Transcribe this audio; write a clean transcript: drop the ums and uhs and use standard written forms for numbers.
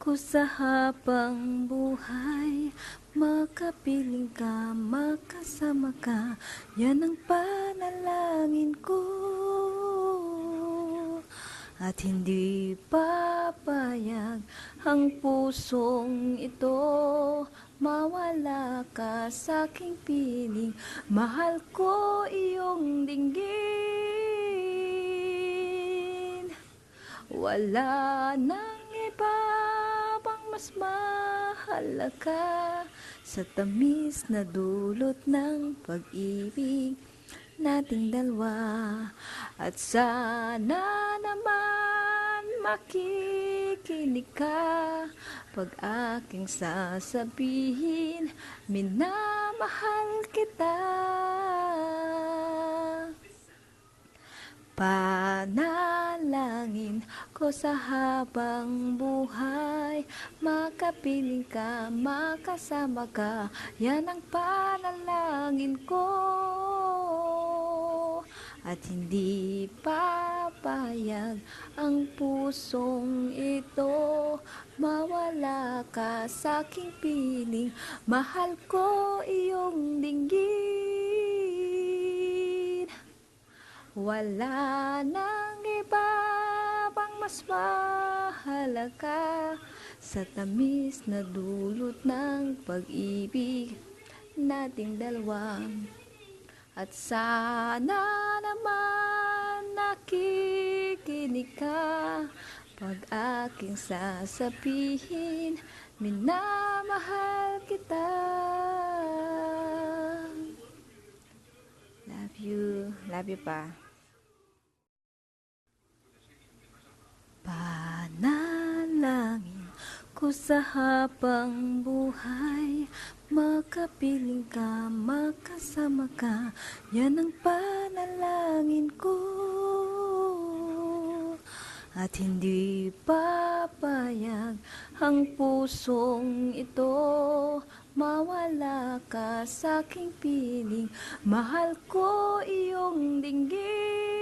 ko sa habang buhay. Makapiling ka, makasama ka, yan ang panalangin ko. At hindi papayag ang pusong ito, mawala ka sa aking piling. Mahal ko iyong dinggin. Wala nang iba pang mas mahalaga sa tamis na dulot ng pag-ibig nating dalawa. At sana naman makikinig ka pag aking sasabihin, minamahal kita. Panalangin ko sa habang buhay, makapiling ka, makasama ka, yan ang panalangin ko. At hindi papayag ang pusong ito, mawala ka sa aking piling. Mahal ko iyong dinggin. Wala nang iba pang mas mahalaga sa tamis na dulot ng pag-ibig nating dalawa. At sana naman nakikinig ka pag aking sasabihin, minamahal kita. Love you. Love you pa. Panalangin ko sa habang buhay, makapiling ka, makasama ka, yan ang panalangin ko. At hindi papayag ang pusong ito, mawala ka sa aking piling. Mahal ko iyong dinggin.